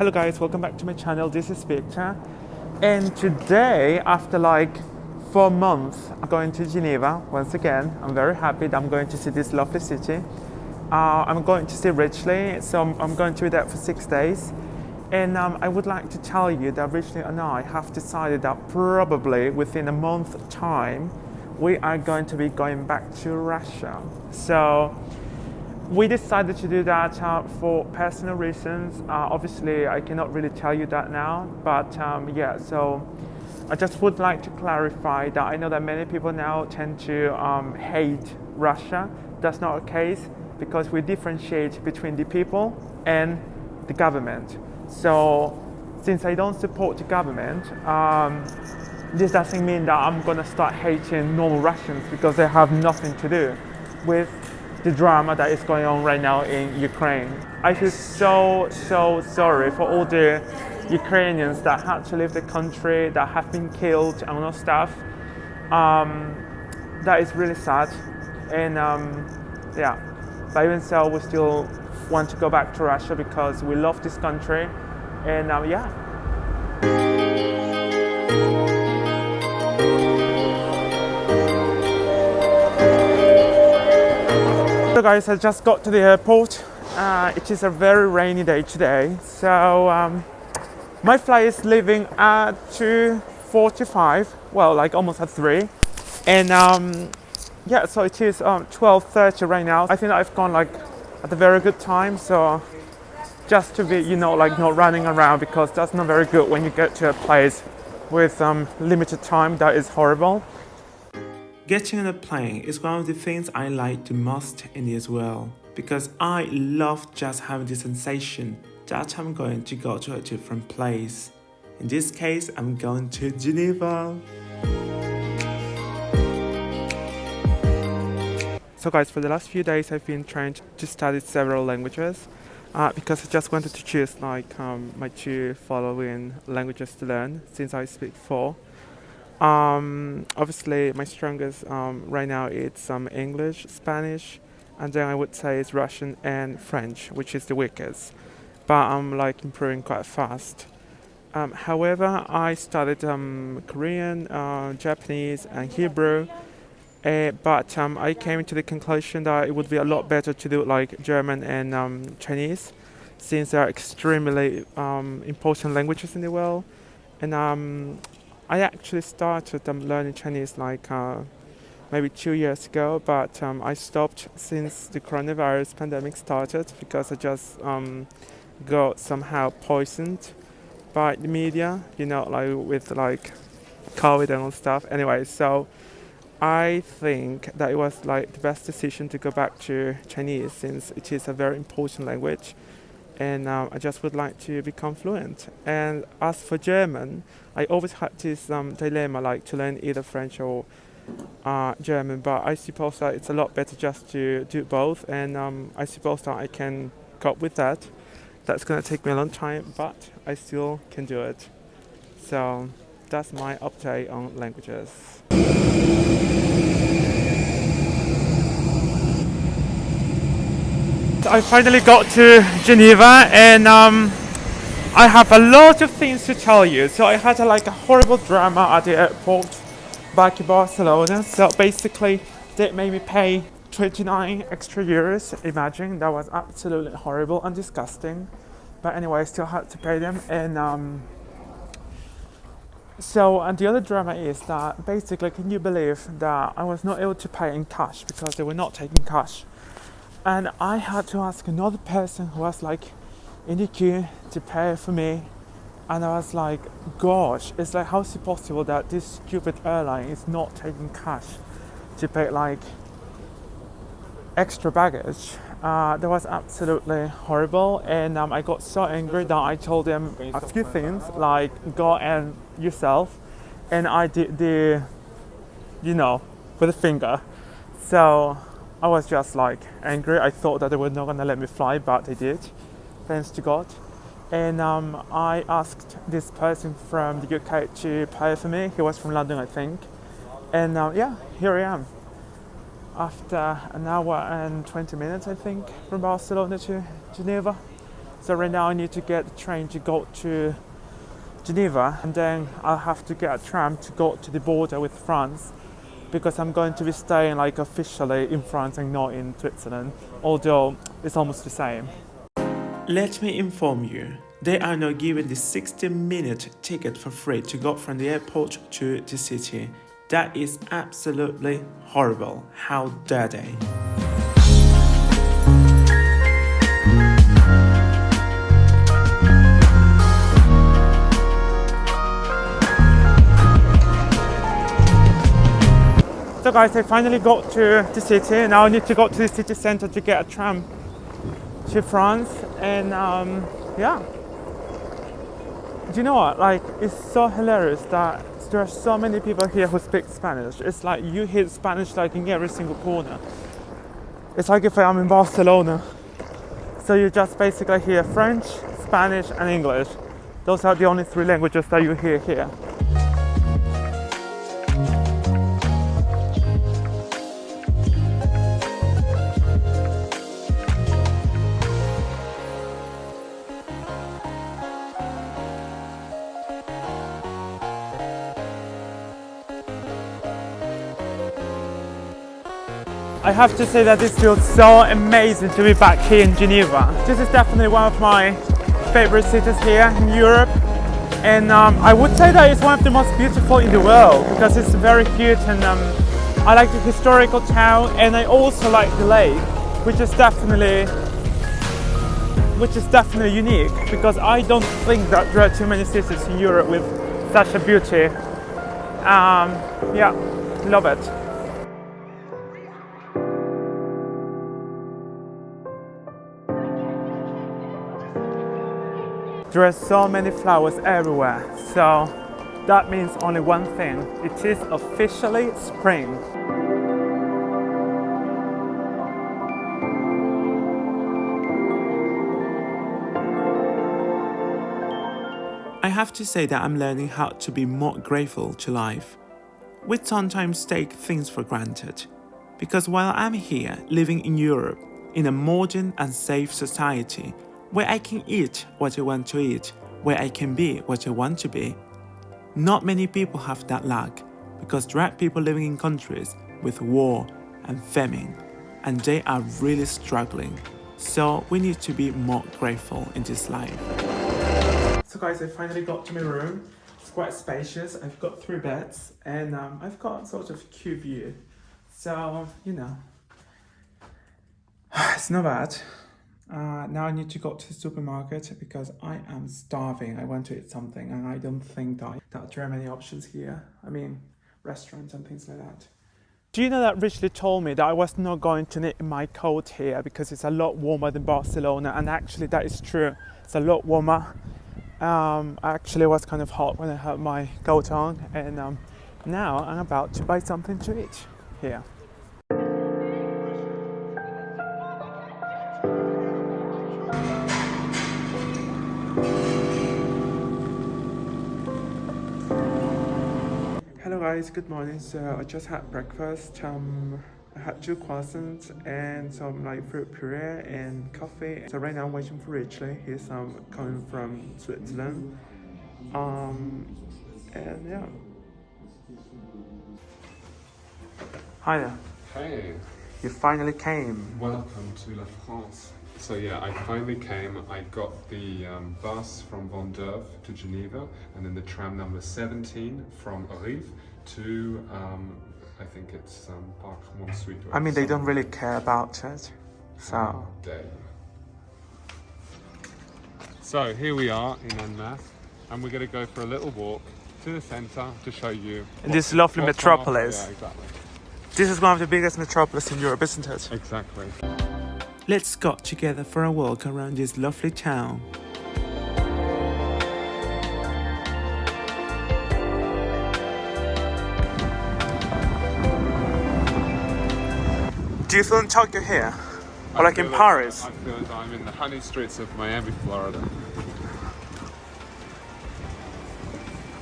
Hello guys, welcome back to my channel. This is Victor, and today, after like 4 months, I'm going to Geneva once again. I'm very happy that I'm going to see this lovely city. I'm going to see Richley, so I'm going to be there for 6 days. And I would like to tell you that Richley and I have decided that probably within a month's time, we are going to be going back to Russia. So we decided to do that for personal reasons. Obviously, I cannot really tell you that now, but yeah, so I just would like to clarify that I know that many people now tend to hate Russia. That's not the case, because we differentiate between the people and the government. So since I don't support the government, this doesn't mean that I'm gonna start hating normal Russians because they have nothing to do with the drama that is going on right now in Ukraine. I feel so sorry for all the Ukrainians that had to leave the country, that have been killed and all stuff. That is really sad, and yeah, but even so, we still want to go back to Russia because we love this country, and yeah. So guys, I just got to the airport. It is a very rainy day today, so my flight is leaving at 2:45, well, like almost at 3, and yeah, so it is 12:30 right now. I think I've gone like at a very good time, so just to be, you know, like not running around, because that's not very good when you get to a place with limited time. That is horrible. Getting on a plane is one of the things I like the most in this world, because I love just having the sensation that I'm going to go to a different place. In this case, I'm going to Geneva. So guys, for the last few days I've been trying to study several languages because I just wanted to choose like my 2 following languages to learn, since I speak 4. Obviously my strongest right now it's English, Spanish, and then I would say it's Russian and French, which is the weakest, but I'm like improving quite fast. However, I studied Korean, Japanese and Hebrew, but I came to the conclusion that it would be a lot better to do like German and Chinese, since they are extremely important languages in the world. And I actually started learning Chinese like maybe 2 years ago, but I stopped since the coronavirus pandemic started, because I just got somehow poisoned by the media, you know, like with like COVID and all stuff. Anyway, so I think that it was like the best decision to go back to Chinese, since it is a very important language, and I just would like to become fluent. And as for German, I always had this dilemma, like to learn either French or German, but I suppose that it's a lot better just to do both, and I suppose that I can cope with that. That's gonna take me a long time, but I still can do it. So that's my update on languages. I finally got to Geneva, and I have a lot of things to tell you. So I had like a horrible drama at the airport back in Barcelona. So basically they made me pay 29 extra euros. Imagine, that was absolutely horrible and disgusting. But anyway, I still had to pay them. And and the other drama is that basically, can you believe that I was not able to pay in cash because they were not taking cash? And I had to ask another person who was like in the queue to pay for me. And I was like, gosh, it's like, how is it possible that this stupid airline is not taking cash to pay like extra baggage? That was absolutely horrible, and I got so angry that I told them a few things, like go and yourself, and I did the, you know, with a finger. So I was just like angry. I thought that they were not gonna let me fly, but they did, thanks to God. And I asked this person from the UK to pay for me. He was from London, I think. And yeah, here I am. After an hour and 20 minutes, I think, from Barcelona to Geneva. So right now I need to get the train to go to Geneva, and then I'll have to get a tram to go to the border with France, because I'm going to be staying like officially in France and not in Switzerland, although it's almost the same. Let me inform you, they are now giving the 60-minute ticket for free to go from the airport to the city. That is absolutely horrible. How dare they? So guys, I finally got to the city. Now I need to go to the city center to get a tram to France, and yeah. Do you know what? Like, it's so hilarious that there are so many people here who speak Spanish. It's like you hear Spanish like in every single corner. It's like if I'm in Barcelona. So you just basically hear French, Spanish and English. Those are the only three languages that you hear here. I have to say that this feels so amazing to be back here in Geneva. This is definitely one of my favorite cities here in Europe, and I would say that it's one of the most beautiful in the world because it's very cute, and I like the historical town, and I also like the lake, which is definitely unique, because I don't think that there are too many cities in Europe with such a beauty. Yeah, love it. There are so many flowers everywhere, so that means only one thing: it is officially spring. I have to say that I'm learning how to be more grateful to life. We sometimes take things for granted, because while I'm here living in Europe, in a modern and safe society, where I can eat what I want to eat, where I can be what I want to be, not many people have that luck, because there are people living in countries with war and famine, and they are really struggling. So we need to be more grateful in this life. So guys, I finally got to my room. It's quite spacious. I've got 3 beds, and I've got sort of cute view. So, you know, it's not bad. Now I need to go to the supermarket because I am starving. I want to eat something, and I don't think that there are many options here. I mean, restaurants and things like that. Do you know that Richard told me that I was not going to knit my coat here because it's a lot warmer than Barcelona, and actually that is true. It's a lot warmer. Actually it was kind of hot when I had my coat on, and now I'm about to buy something to eat here. Hello guys, good morning. So I just had breakfast. I had 2 croissants and some like fruit puree and coffee. So right now I'm waiting for Richley. He's coming from Switzerland. And yeah. Hi there. Hey. You finally came. Welcome to La France. So yeah, I finally came. I got the bus from Vendôme to Geneva, and then the tram number 17 from Rive to, I think it's Parc Monsuit. I mean, they don't really care about it, so. So here we are in Annemasse, and we're going to go for a little walk to the centre to show you this lovely metropolis. Yeah, exactly. This is one of the biggest metropolises in Europe, isn't it? Exactly. Let's go together for a walk around this lovely town. Do you feel in Tokyo here? Or like in Paris? I feel as I'm in the honey streets of Miami, Florida.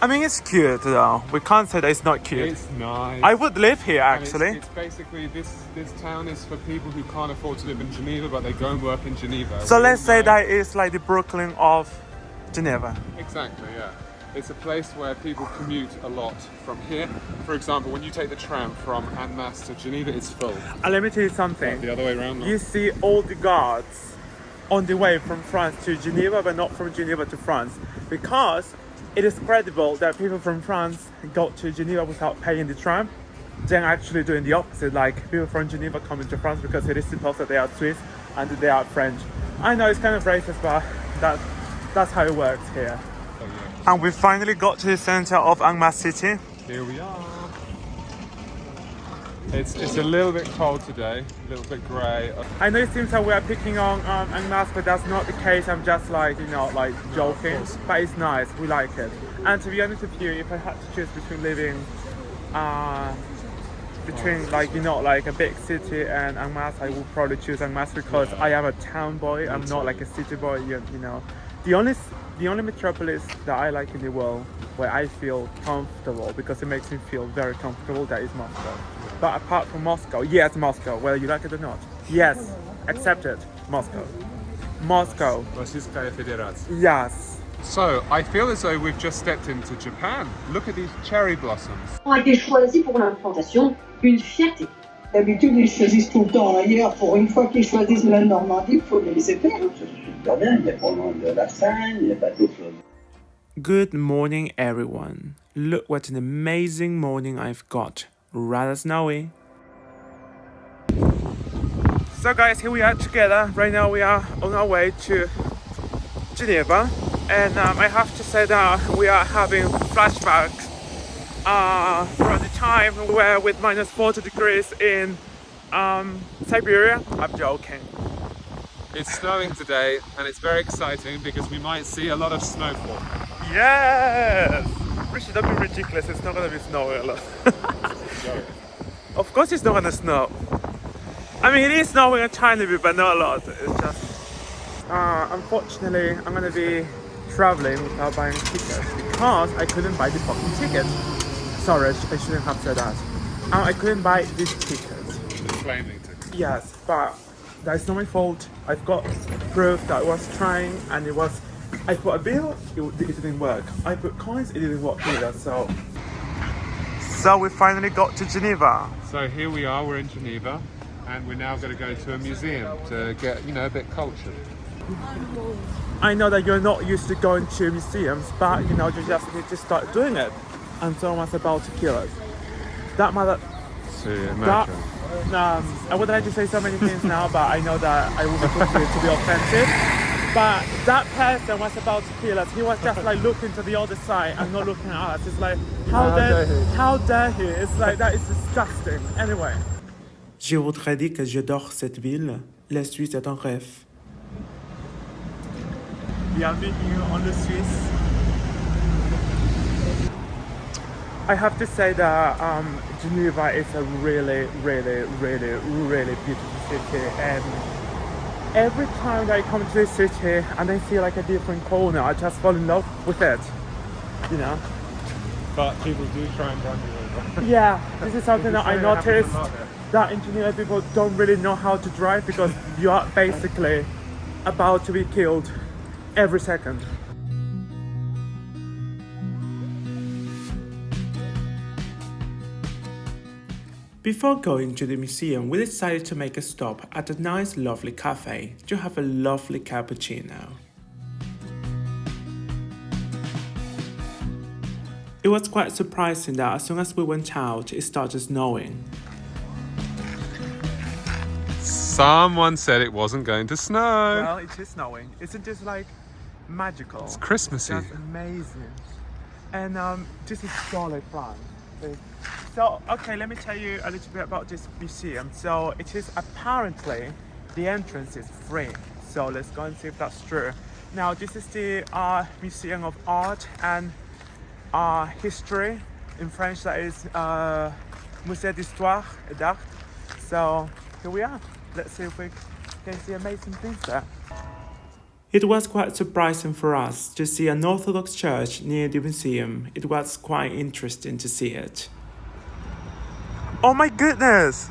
I mean, it's cute though. We can't say that it's not cute. It's nice. I would live here And actually. it's basically this town is for people who can't afford to live in Geneva, but they go and work in Geneva. So We let's all say know- that it's like the Brooklyn of Geneva. Exactly, yeah. It's a place where people commute a lot from here. For example, when you take the tram from Annemasse to Geneva, it's full. And let me tell you something. The other way around. No? You see all the guards on the way from France to Geneva, but not from Geneva to France, because it is credible that people from France go to Geneva without paying the tram. Then actually doing the opposite, like people from Geneva coming to France because it is supposed that they are Swiss and they are French. I know it's kind of racist, but that's how it works here. Oh, yeah. And we finally got to the center of Annemasse city. Here we are. It's a little bit cold today, a little bit grey. I know it seems like we are picking on Annemasse, but that's not the case. I'm just like, joking. But it's nice, we like it. And to be honest with you, if I had to choose between living like a big city and Annemasse, I would probably choose Annemasse because I am a town boy. I'm not like a city boy, you know. The only metropolis that I like in the world where I feel comfortable, because it makes me feel very comfortable, that is Moscow. But apart from Moscow, yes, Moscow, whether you like it or not, yes, accept it, Moscow. Moscow, Российская Федерация. yes. So, I feel as though we've just stepped into Japan. Look at these cherry blossoms. Ont été choisis pour l'implantation, une fierté. D'habitude, ils choisissent tout le temps ailleurs. Pour une fois qu'ils choisissent la Normandie, il faut les laisser faire. C'est super bien, il n'y a pas loin de la Seine, il n'y a pas d'autre chose. Good morning, everyone. Look what an amazing morning I've got. Rather snowy. So guys, here we are together. Right now we are on our way to Geneva. And I have to say that we are having flashbacks from the time we were with minus 40 degrees in Siberia. I'm joking. It's snowing today, and it's very exciting because we might see a lot of snowfall. Yes! Richard, don't be ridiculous. It's not gonna be snowing a lot. Of course it's not gonna snow. I mean, it is snowing a tiny bit, but not a lot. It's just... unfortunately, I'm gonna be traveling without buying tickets because I couldn't buy the fucking ticket. Sorry, I shouldn't have said that. I couldn't buy these tickets. Claiming to. Yes, but that's not my fault. I've got proof that I was trying, and it was... I put a bill, it didn't work. I put coins, it didn't work either, so... So we finally got to Geneva. So here we are, we're in Geneva, and we're now going to go to a museum to get, a bit cultured. I know that you're not used to going to museums, but you just need to start doing it. And someone's about to kill us. That mother... That... I would like to say so many things now, but I know that I will be considered to be offensive. But that person was about to kill us. He was just like looking to the other side and not looking at us. It's like, how dare he? It's like, that is disgusting. Anyway. Je voudrais dire que j'adore cette ville. La Suisse est un rêve. Bienvenue en le Suisse. I have to say that Geneva is a really, really, really, really beautiful city, and every time that I come to this city and I see like a different corner, I just fall in love with it, But people do try and run you over. Yeah, this is something that I noticed, that in Geneva people don't really know how to drive because you are basically about to be killed every second. Before going to the museum, we decided to make a stop at a nice lovely cafe to have a lovely cappuccino. It was quite surprising that as soon as we went out, it started snowing. Someone said it wasn't going to snow. Well, it is snowing. Isn't this like magical? It's Christmassy. That's amazing. And this is solid plan. So, okay, let me tell you a little bit about this museum. So, it is apparently, the entrance is free. So, let's go and see if that's true. Now, this is the Museum of Art and History. In French, that is Musée d'Histoire et d'Art. So, here we are. Let's see if we can see amazing things there. It was quite surprising for us to see an Orthodox church near the museum. It was quite interesting to see it. Oh my goodness!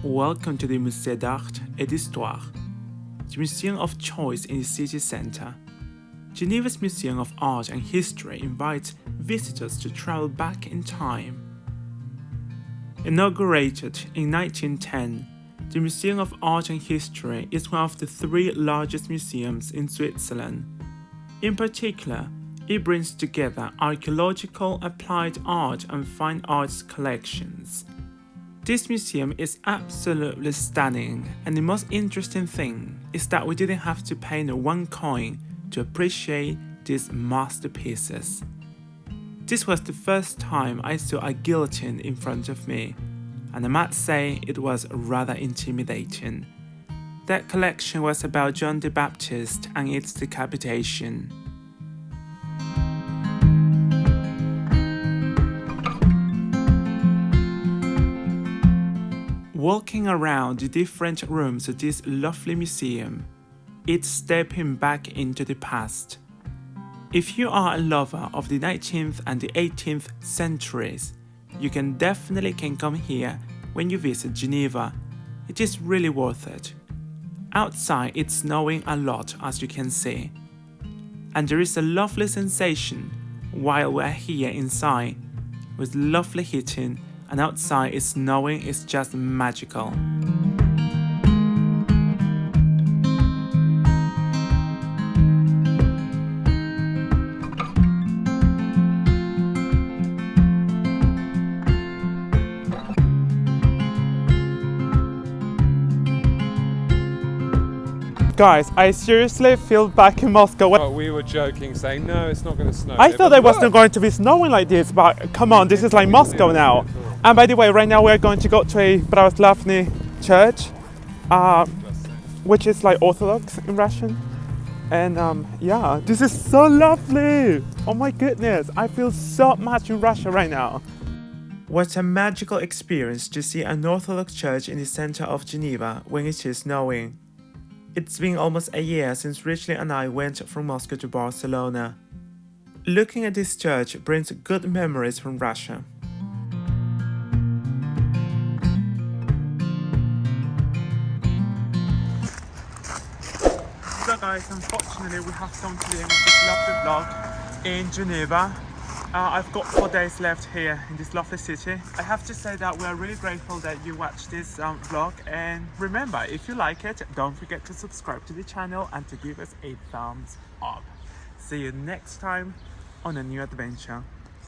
Welcome to the Musée d'Art et d'Histoire, the museum of choice in the city centre. Geneva's Museum of Art and History invites visitors to travel back in time. Inaugurated in 1910, the Museum of Art and History is one of the 3 largest museums in Switzerland. In particular, it brings together archaeological, applied art and fine arts collections. This museum is absolutely stunning, and the most interesting thing is that we didn't have to pay no 1 coin to appreciate these masterpieces. This was the first time I saw a guillotine in front of me, and I must say it was rather intimidating. That collection was about John the Baptist and its decapitation. Walking around the different rooms of this lovely museum, it's stepping back into the past. If you are a lover of the 19th and the 18th centuries, you can definitely come here when you visit Geneva. It is really worth it. Outside it's snowing a lot, as you can see. And there is a lovely sensation while we're here inside, with lovely heating, and outside it's snowing. It's just magical. Guys, I seriously feel back in Moscow. Oh, we were joking, saying no, it's not going to snow. I thought there wasn't going to be snowing like this, but come on, this is like Moscow now. And by the way, right now we're going to go to a Pravoslavny church, which is like Orthodox in Russian. And yeah, this is so lovely. Oh my goodness, I feel so much in Russia right now. What a magical experience to see an Orthodox church in the center of Geneva when it is snowing. It's been almost a year since Richley and I went from Moscow to Barcelona. Looking at this church brings good memories from Russia. So guys, unfortunately we have come to the end of this lovely vlog in Geneva. I've got 4 days left here in this lovely city. I have to say that we are really grateful that you watched this vlog, and remember, if you like it, don't forget to subscribe to the channel and to give us a thumbs up. See you next time on a new adventure.